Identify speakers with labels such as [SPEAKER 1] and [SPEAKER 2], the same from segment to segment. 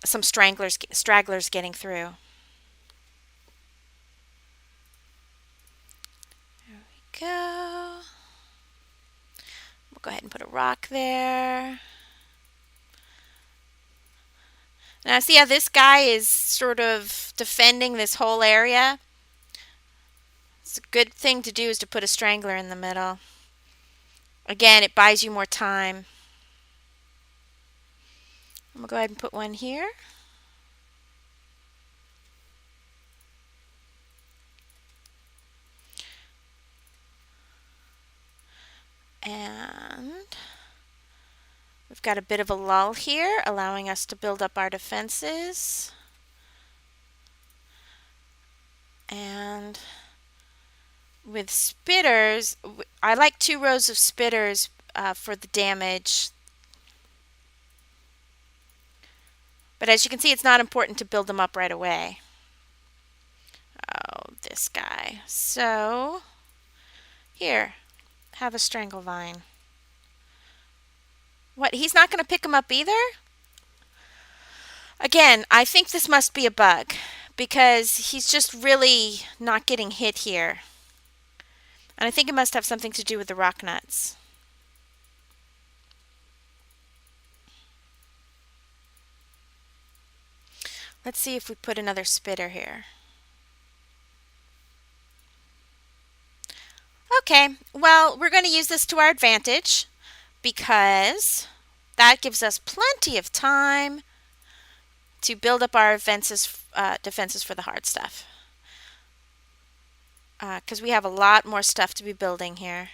[SPEAKER 1] some stragglers getting through. There we go. We'll go ahead and put a rock there. Now see how this guy is sort of defending this whole area? It's a good thing to do is to put a strangler in the middle. Again, it buys you more time. I'm going to go ahead and put one here. And we've got a bit of a lull here, allowing us to build up our defenses. And with spitters, I like 2 rows of spitters for the damage. But as you can see, it's not important to build them up right away. Oh, this guy. So, here, have a strangle vine. What, he's not going to pick him up either? Again, I think this must be a bug because he's just really not getting hit here. And I think it must have something to do with the rock nuts. Let's see if we put another spitter here. Okay, well, we're going to use this to our advantage because that gives us plenty of time to build up our defenses for the hard stuff. Because we have a lot more stuff to be building here.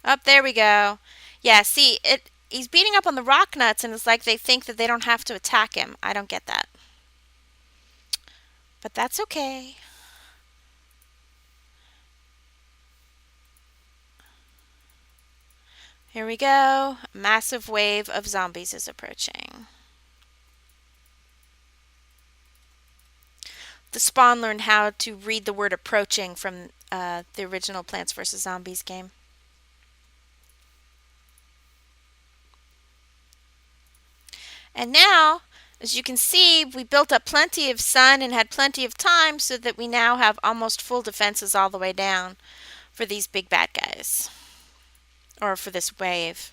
[SPEAKER 1] Oh, there we go. Yeah, see, he's beating up on the rock nuts, and it's like they think that they don't have to attack him. I don't get that. But that's okay. Here we go. A massive wave of zombies is approaching. The Spawn learned how to read the word approaching from the original Plants vs. Zombies game. And now, as you can see, we built up plenty of sun and had plenty of time so that we now have almost full defenses all the way down for these big bad guys. Or for this wave.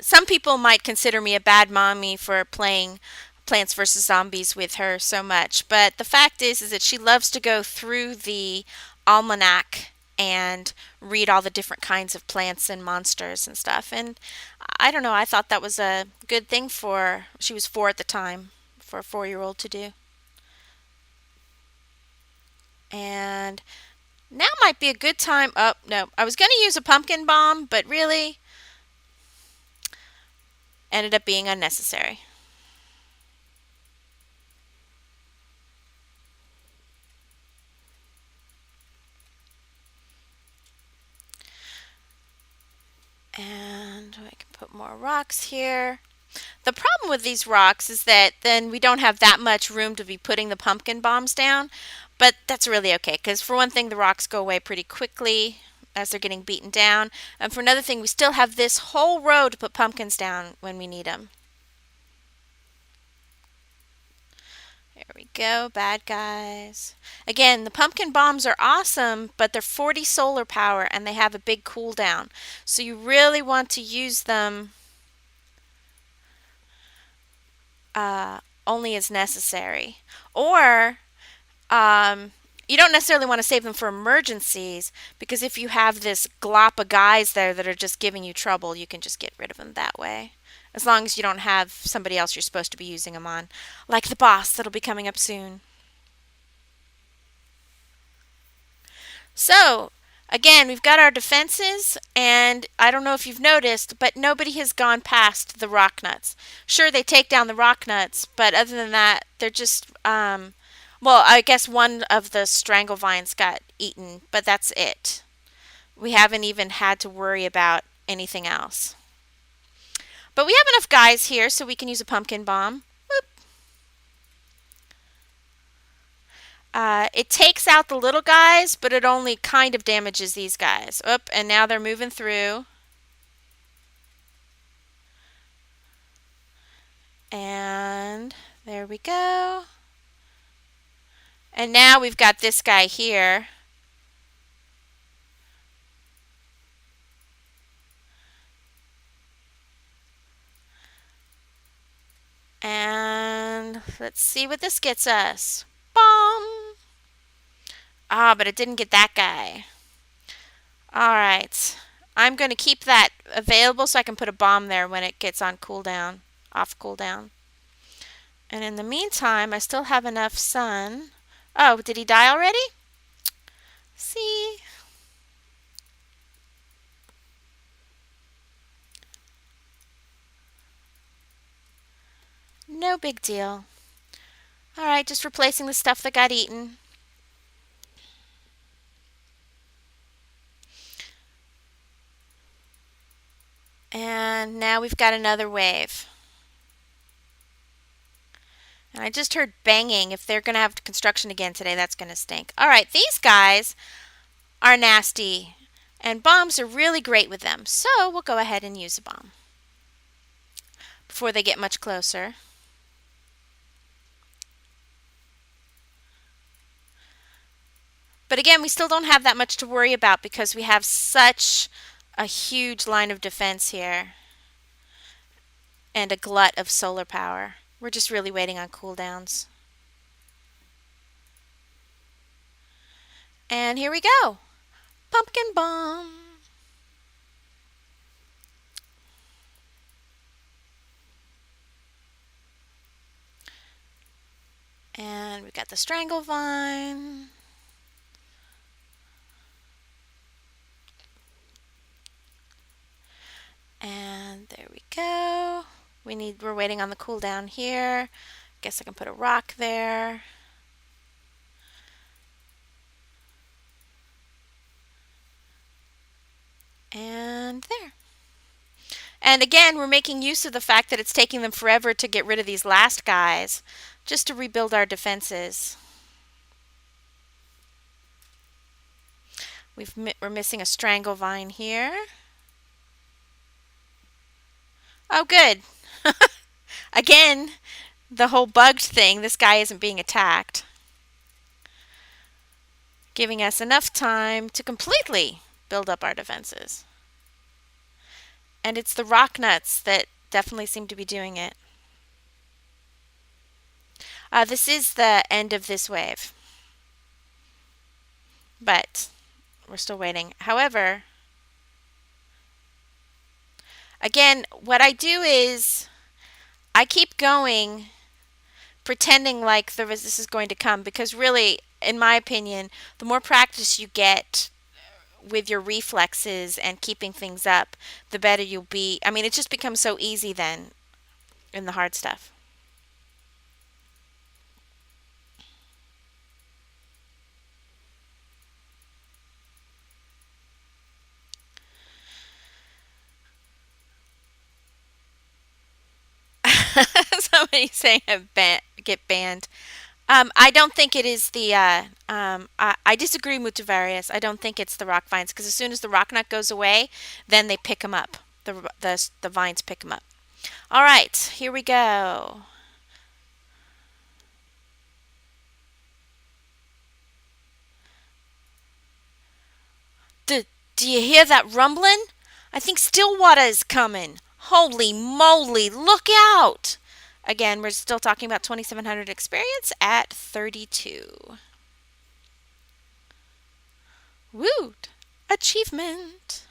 [SPEAKER 1] Some people might consider me a bad mommy for playing Plants vs. Zombies with her so much, but the fact is that she loves to go through the almanac and read all the different kinds of plants and monsters and stuff. And I don't know, I thought that was a good thing for, she was 4 at the time, for a 4-year-old to do. And now might be a good time. Oh, no, I was going to use a pumpkin bomb, but really ended up being unnecessary. And I can put more rocks here. The problem with these rocks is that then we don't have that much room to be putting the pumpkin bombs down. But that's really okay, because for one thing, the rocks go away pretty quickly as they're getting beaten down. And for another thing, we still have this whole row to put pumpkins down when we need them. There we go, bad guys. Again, the pumpkin bombs are awesome, but they're 40 solar power and they have a big cooldown. So you really want to use them only as necessary. Or you don't necessarily want to save them for emergencies, because if you have this glop of guys there that are just giving you trouble, you can just get rid of them that way. As long as you don't have somebody else you're supposed to be using them on, like the boss that'll be coming up soon. So, again, we've got our defenses, and I don't know if you've noticed, but nobody has gone past the rock nuts. Sure, they take down the rock nuts, but other than that, they're just, well, I guess one of the strangle vines got eaten, but that's it. We haven't even had to worry about anything else. But we have enough guys here so we can use a pumpkin bomb. Whoop. It takes out the little guys, but it only kind of damages these guys. Oop, and now they're moving through. And there we go. And now we've got this guy here. And let's see what this gets us. Bomb! Ah, but it didn't get that guy. Alright. I'm going to keep that available so I can put a bomb there when it gets on cooldown. Off cooldown. And in the meantime, I still have enough sun. Oh, did he die already? See? No big deal. Alright, just replacing the stuff that got eaten. And now we've got another wave. And I just heard banging. If they're going to have construction again today, that's going to stink. Alright, these guys are nasty. And bombs are really great with them. So we'll go ahead and use a bomb before they get much closer. But again, we still don't have that much to worry about because we have such a huge line of defense here. And a glut of solar power. We're just really waiting on cooldowns. And here we go. Pumpkin bomb. And we've got the strangle vine. And there we go. We're waiting on the cooldown here. Guess I can put a rock there. And there. And again, we're making use of the fact that it's taking them forever to get rid of these last guys, just to rebuild our defenses. We're missing a strangle vine here. Oh, good. Again, the whole bugged thing, this guy isn't being attacked. Giving us enough time to completely build up our defenses. And it's the rock nuts that definitely seem to be doing it. This is the end of this wave. But we're still waiting. However, again, what I do is I keep going pretending like this is going to come because really, in my opinion, the more practice you get with your reflexes and keeping things up, the better you'll be. I mean, it just becomes so easy then in the hard stuff. Somebody's saying get banned. I don't think it is the. I disagree with Tavarius. I don't think it's the rock vines because as soon as the rock nut goes away, then they pick them up. The vines pick them up. All right, here we go. Do you hear that rumbling? I think Stillwater is coming. Holy moly, look out! Again, we're still talking about 2700 experience at 32. Woo! Achievement.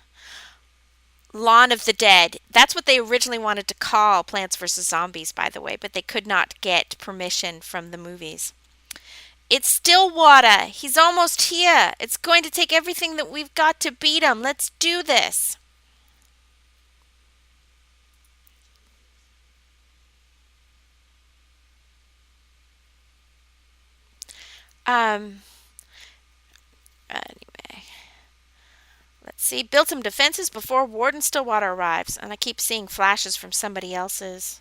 [SPEAKER 1] Lawn of the Dead. That's what they originally wanted to call Plants vs. Zombies, by the way, but they could not get permission from the movies. It's Stillwater. He's almost here. It's going to take everything that we've got to beat him. Let's do this. Anyway. Let's see. Built some defenses before Warden Stillwater arrives. And I keep seeing flashes from somebody else's.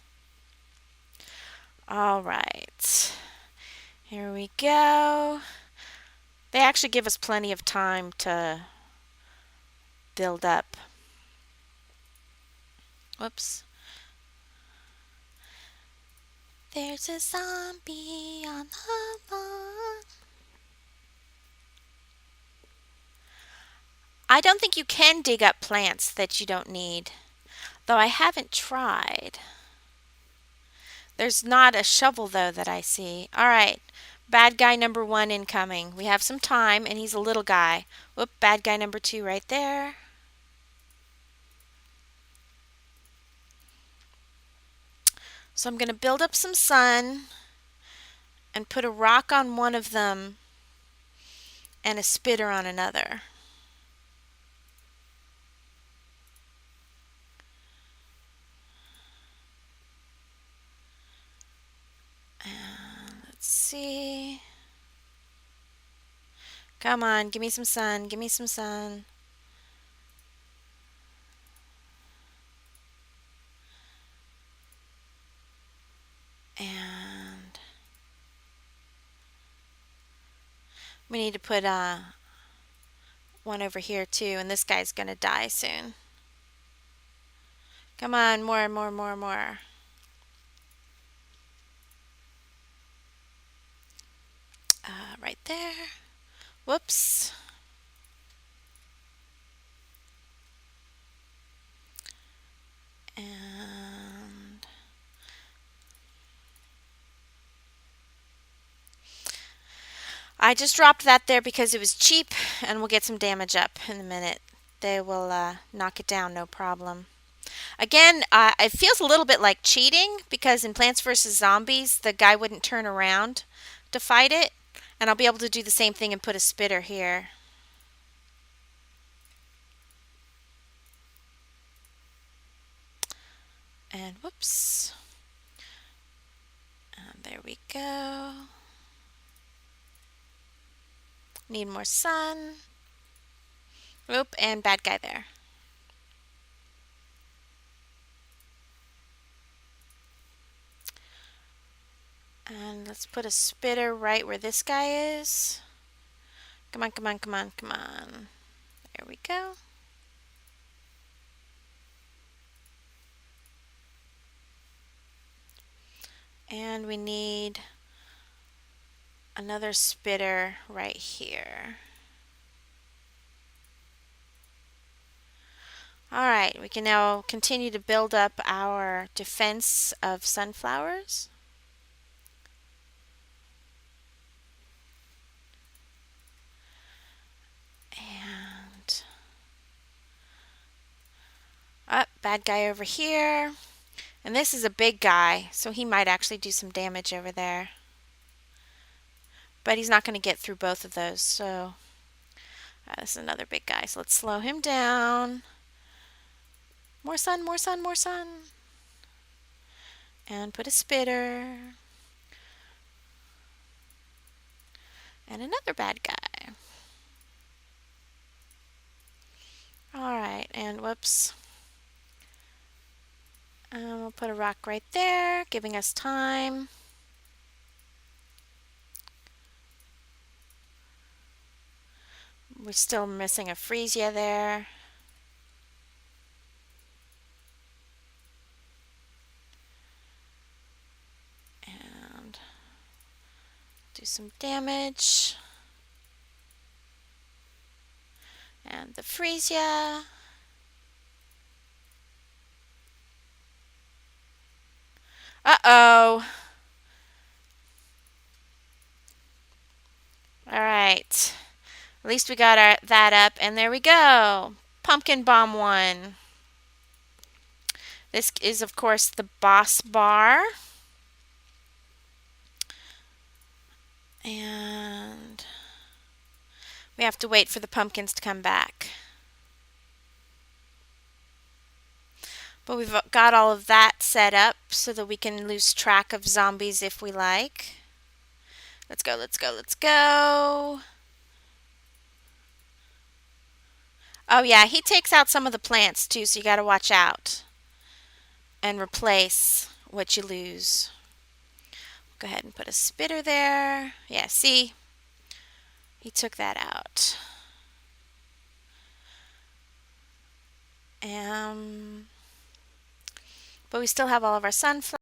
[SPEAKER 1] All right. Here we go. They actually give us plenty of time to build up. Whoops. There's a zombie on the lawn. I don't think you can dig up plants that you don't need, though I haven't tried. There's not a shovel, though, that I see. All right. Bad guy number 1 incoming. We have some time, and he's a little guy. Whoop, bad guy number 2 right there. So I'm going to build up some sun and put a rock on one of them and a spitter on another. And let's see. Come on, give me some sun. Give me some sun. And we need to put one over here too, and this guy's gonna die soon. Come on, more, more, more, more. Right there. Whoops. And I just dropped that there because it was cheap, and we'll get some damage up in a minute. They will knock it down, no problem. Again, it feels a little bit like cheating because in Plants vs. Zombies, the guy wouldn't turn around to fight it. And I'll be able to do the same thing and put a spitter here. And whoops. And there we go. Need more sun. Oop, and bad guy there. And let's put a spitter right where this guy is. Come on, come on, come on, come on. There we go. And we need another spitter right here. Alright, we can now continue to build up our defense of sunflowers. And bad guy over here. And this is a big guy, so he might actually do some damage over there. But he's not going to get through both of those, so this is another big guy. So let's slow him down. More sun, more sun, more sun. And put a spitter. And another bad guy. Alright, and whoops. We'll put a rock right there, giving us time. We're still missing a freesia there. And do some damage. And the freesia. Uh-oh. Alright. At least we got that up, and there we go. Pumpkin Bomb 1. This is, of course, the boss bar. And we have to wait for the pumpkins to come back. But we've got all of that set up so that we can lose track of zombies if we like. Let's go, let's go, let's go. Oh yeah, he takes out some of the plants too, so you got to watch out and replace what you lose. Go ahead and put a spitter there. Yeah, see? He took that out. But we still have all of our sunflowers.